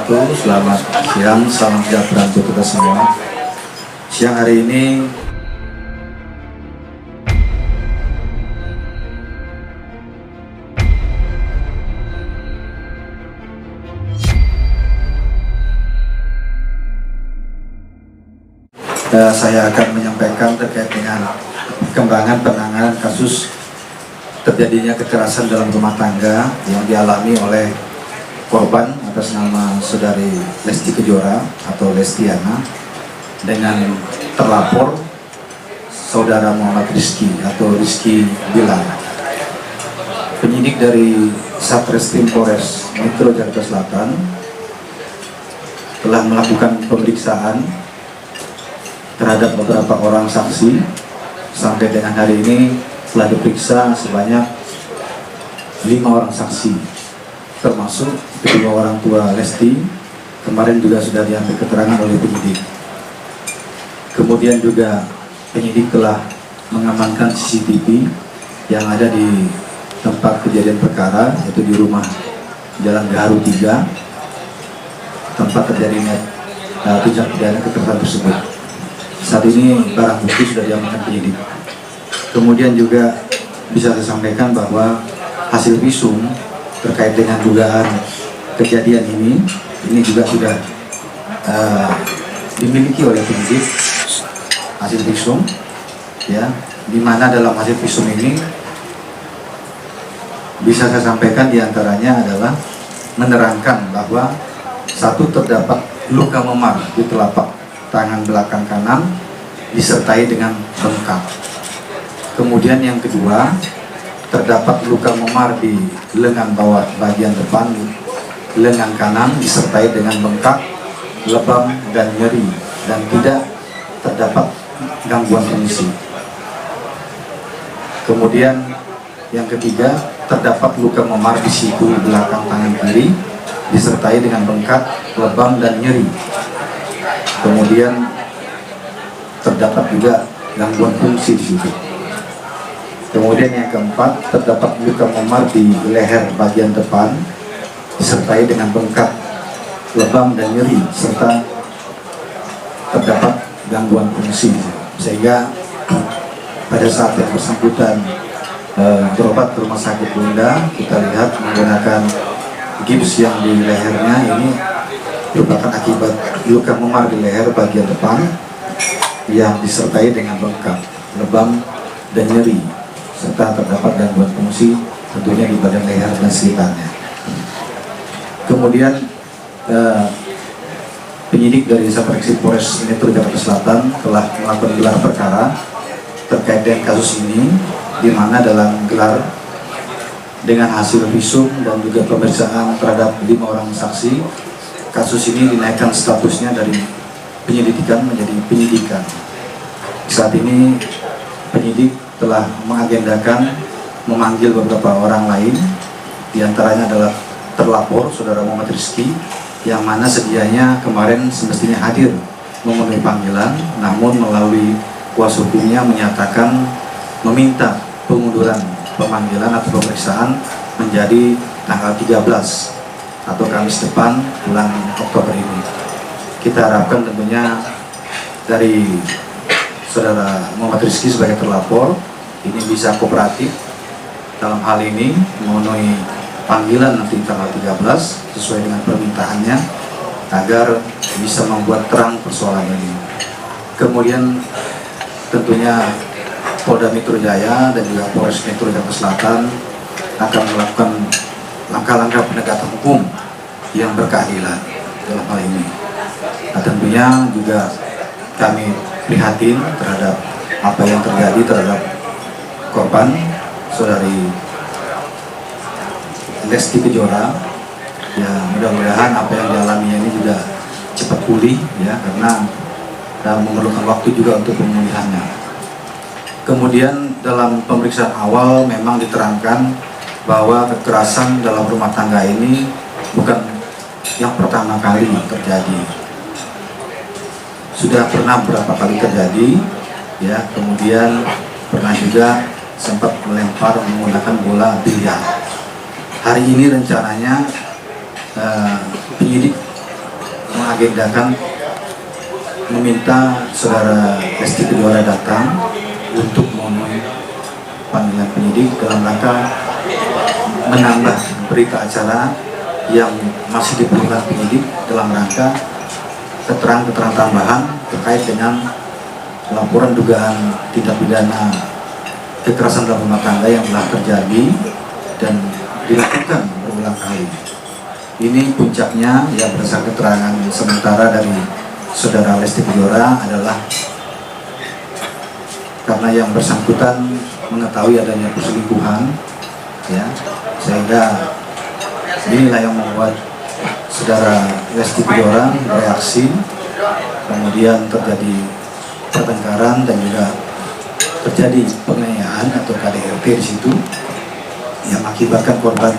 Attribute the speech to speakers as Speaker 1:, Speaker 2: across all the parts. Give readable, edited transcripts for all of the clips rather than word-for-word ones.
Speaker 1: wabarakatuh. Selamat siang, salam sejahtera untuk kita semua. Siang hari ini saya akan menyampaikan terkait dengan perkembangan penanganan kasus terjadinya kekerasan dalam rumah tangga yang dialami oleh korban atas nama saudari Lesti Kejora atau Lestiana dengan terlapor saudara Muhammad Rizky atau Rizky Bilar. Penyidik dari Satreskrim Polres Metro Jakarta Selatan telah melakukan pemeriksaan terhadap beberapa orang saksi. Sampai dengan hari ini telah diperiksa sebanyak 5 orang saksi, termasuk kedua orang tua Lesti. Kemarin juga sudah diambil keterangan oleh penyidik. Kemudian juga penyidik telah mengamankan CCTV yang ada di tempat kejadian perkara, yaitu di rumah Jalan Gaharu 3, tempat terjadinya tindak pidana kekerasan tersebut. Saat ini barang bukti sudah diamankan penyidik. Kemudian juga bisa saya sampaikan bahwa hasil visum terkait dengan dugaan kejadian ini juga sudah dimiliki oleh penyidik, hasil visum, ya, di mana dalam hasil visum ini bisa saya sampaikan diantaranya adalah menerangkan bahwa satu, terdapat luka memar di telapak tangan belakang kanan disertai dengan bengkak. Kemudian yang kedua, terdapat luka memar di lengan bawah bagian depan lengan kanan disertai dengan bengkak, lebam dan nyeri, dan tidak terdapat gangguan fungsi. Kemudian yang ketiga, terdapat luka memar di siku belakang tangan kiri disertai dengan bengkak, lebam dan nyeri. Kemudian terdapat juga gangguan fungsi di situ. Kemudian yang keempat, terdapat luka memar di leher bagian depan disertai dengan bengkak, lebam dan nyeri, serta terdapat gangguan fungsi. Sehingga pada saat yang bersangkutan berobat ke rumah sakit Bunda, kita lihat menggunakan gips yang di lehernya ini merupakan akibat luka memar di leher bagian depan yang disertai dengan bengkak, lebam dan nyeri, serta terdapat gangguan fungsi tentunya di badan leher dan sekitarnya. Kemudian penyidik dari Satreskrim Polres Metro Jakarta Selatan telah melakukan gelar perkara terkait dengan kasus ini, di mana dalam gelar dengan hasil visum dan juga pemeriksaan terhadap 5 orang saksi, kasus ini dinaikkan statusnya dari penyelidikan menjadi penyidikan. Saat ini penyidik telah mengagendakan memanggil beberapa orang lain, diantaranya adalah terlapor saudara Muhammad Rizky, yang mana sedianya kemarin semestinya hadir memenuhi panggilan, namun melalui kuasa hukumnya menyatakan meminta pengunduran pemanggilan atau pemeriksaan menjadi tanggal 13 atau Kamis depan bulan Oktober ini. Kita harapkan tentunya dari saudara Muhammad Rizky sebagai terlapor ini bisa kooperatif dalam hal ini memenuhi panggilan nanti tanggal 13 sesuai dengan permintaannya agar bisa membuat terang persoalan ini. Kemudian tentunya Polda Metro Jaya dan juga Polres Metro Jakarta Selatan akan melakukan langkah-langkah penegakan hukum yang berkeadilan dalam hal ini. Nah, tentunya juga kami prihatin terhadap apa yang terjadi terhadap korban saudari Lesti Kejora. Ya, mudah-mudahan apa yang dialaminya ini juga cepat pulih, ya, karena memerlukan waktu juga untuk pemulihannya. Kemudian dalam pemeriksaan awal memang diterangkan bahwa kekerasan dalam rumah tangga ini bukan yang pertama kali terjadi. Sudah pernah beberapa kali terjadi, ya. Kemudian pernah juga sempat melempar menggunakan bola biliar. Hari ini rencananya penyidik mengagendakan meminta saudara Lesti Kejora datang untuk memenuhi panggilan penyidik dalam rangka menambah berita acara yang masih diperlukan penyidik dalam rangka keterangan tambahan terkait dengan laporan dugaan tindak pidana kekerasan dalam rumah tangga yang telah terjadi dan dilakukan berulang kali. Ini puncaknya yang berdasarkan keterangan sementara dari saudara Lesti Kejora adalah karena yang bersangkutan mengetahui adanya perselingkuhan, ya, sehingga inilah yang membuat saudara Lesti Kejora bereaksi, kemudian terjadi pertengkaran dan juga terjadi penganiayaan atau KDRT di situ yang mengakibatkan korban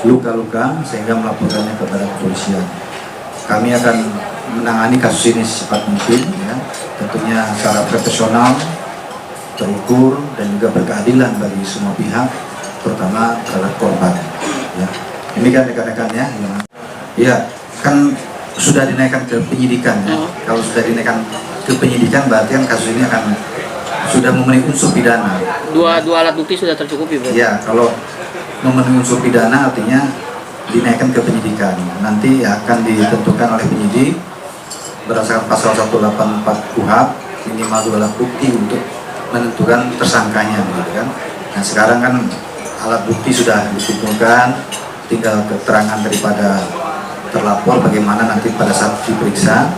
Speaker 1: luka-luka sehingga melaporkannya kepada kepolisian. Kami akan menangani kasus ini secepat mungkin, ya, tentunya secara profesional, terukur dan juga berkeadilan bagi semua pihak, terutama terhadap korban. Ya. Ini kan rekan-rekannya, ya kan sudah dinaikkan ke penyidikan. Ya. Kalau sudah dinaikkan ke penyidikan berarti kan kasus ini akan sudah memenuhi unsur pidana.
Speaker 2: Dua alat bukti sudah tercukupi, Bro?
Speaker 1: Ya, kalau memenuhi unsur pidana artinya dinaikkan ke penyidikan. Nanti akan ditentukan oleh penyidik berdasarkan pasal 184 KUHP minimal 2 alat bukti untuk menentukan tersangkanya, gitu kan. Nah, sekarang kan alat bukti sudah dikumpulkan, tinggal keterangan daripada terlapor bagaimana nanti pada saat diperiksa,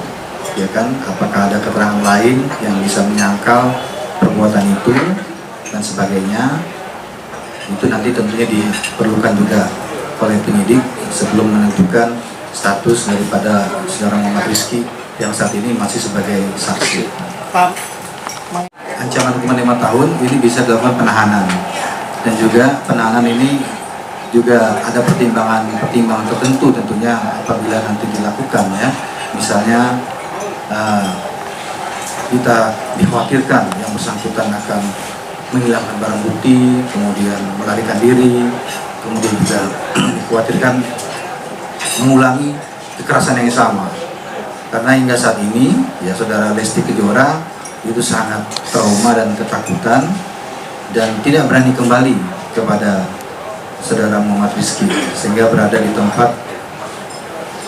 Speaker 1: ya kan, apakah ada keterangan lain yang bisa menyangkal perbuatan itu dan sebagainya. Itu nanti tentunya diperlukan juga oleh penyidik sebelum menentukan status daripada saudara Muhammad Rizky yang saat ini masih sebagai saksi. Ancaman hukuman 5 tahun ini bisa dilakukan penahanan, dan juga penahanan ini juga ada pertimbangan tertentu tentunya apabila nanti dilakukan, ya. Misalnya kita dikhawatirkan yang bersangkutan akan menghilangkan barang bukti, kemudian melarikan diri, kemudian juga dikhawatirkan mengulangi kekerasan yang sama. Karena hingga saat ini, ya, saudara Lesti Kejora itu sangat trauma dan ketakutan dan tidak berani kembali kepada saudara Muhammad Rizky, sehingga berada di tempat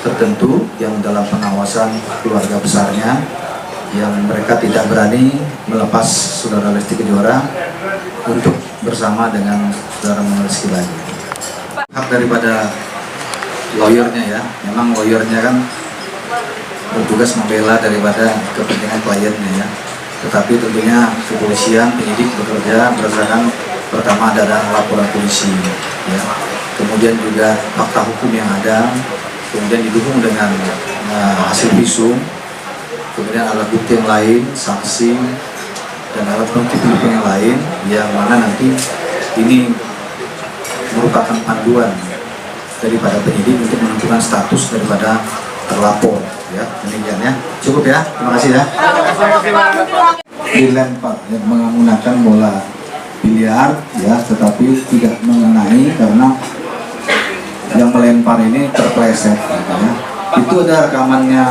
Speaker 1: tertentu yang dalam pengawasan keluarga besarnya, yang mereka tidak berani melepas saudara Lesti Kejora untuk bersama dengan saudara Muhammad Rizky lagi. Hak daripada lawyernya, ya, memang lawyernya kan bertugas membela daripada kepentingan kliennya, ya. Tetapi tentunya kepolisian, penyidik bekerja berdasarkan pertama ada laporan polisi, ya. Kemudian juga fakta hukum yang ada, kemudian didukung dengan hasil visum, kemudian alat bukti yang lain, saksi, dan alat bukti pendukung yang lain, yang mana nanti ini merupakan panduan daripada penyidik untuk menentukan status daripada terlapor, ya. Demikian, ya. Cukup, ya. Terima kasih, ya. Dilempar, ya, menggunakan bola biliar, ya, tetapi tidak mengenai karena yang melempar ini terpleset, ya. Itu ada rekamannya,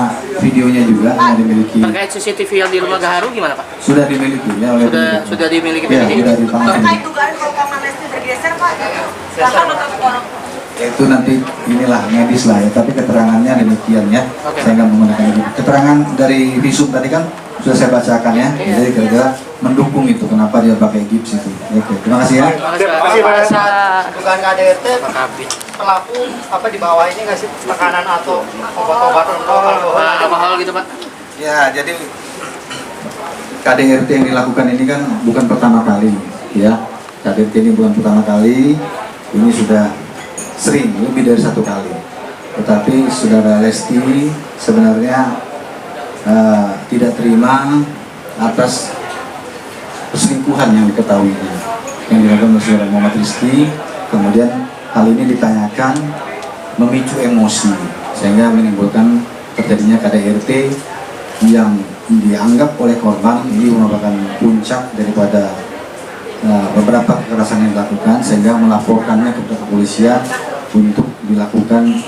Speaker 1: videonya juga yang dimiliki.
Speaker 2: Terkait CCTV yang di rumah Gaharu gimana, Pak?
Speaker 1: Sudah dimiliki, ya, oleh
Speaker 2: sudah dimiliki
Speaker 1: ya,
Speaker 2: penyidik.
Speaker 1: sudah ditangani.
Speaker 3: Terkait dugaan kalau Kamar Lesti bergeser, Pak,
Speaker 1: Itu nanti inilah medis lah, ya, tapi keterangannya demikian, ya.
Speaker 2: Oke.
Speaker 1: Saya nggak menggunakan itu. Keterangan dari visum tadi kan sudah saya bacakan, ya. Jadi kira-kira mendukung itu kenapa dia pakai gips itu. Oke, terima kasih, ya.
Speaker 2: Terima kasih, Pak.
Speaker 4: Dugaan KDRT pelaku apa di bawah ini ngasih tekanan atau obat-obatan atau
Speaker 2: Alkohol gitu, Pak?
Speaker 1: Ya, jadi KDRT yang dilakukan ini kan bukan pertama kali, ya. KDRT ini bukan pertama kali, ini sudah sering, lebih dari 1 kali. Tetapi saudara Lesti sebenarnya tidak terima atas perselingkuhan yang diketahuinya, yang dilakukan oleh saudara Muhammad Rizky. Kemudian hal ini ditanyakan memicu emosi sehingga menimbulkan terjadinya KDRT yang dianggap oleh korban ini merupakan puncak daripada beberapa kekerasan yang dilakukan, sehingga melaporkannya kepada kepolisian untuk dilakukan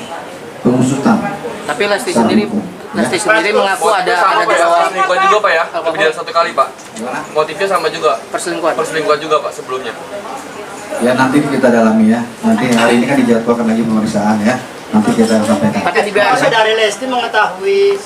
Speaker 1: pengusutan.
Speaker 2: Tapi Lesti sendiri Lesti sendiri mengaku ada
Speaker 5: sama
Speaker 2: di
Speaker 5: Pak ya,
Speaker 2: bawah
Speaker 5: perselingkuhan juga Pak ya,
Speaker 2: Alkohol.
Speaker 5: lebih dari 1 kali Pak.
Speaker 1: Gimana?
Speaker 5: Motifnya sama juga,
Speaker 2: perselingkuhan.
Speaker 5: perselingkuhan juga Pak sebelumnya.
Speaker 1: Ya nanti kita dalami ya. Nanti hari ini kan dijadwalkan lagi pemeriksaan ya. Nanti kita sampaikan.
Speaker 2: Tapi
Speaker 4: Masa dari Lesti mengetahui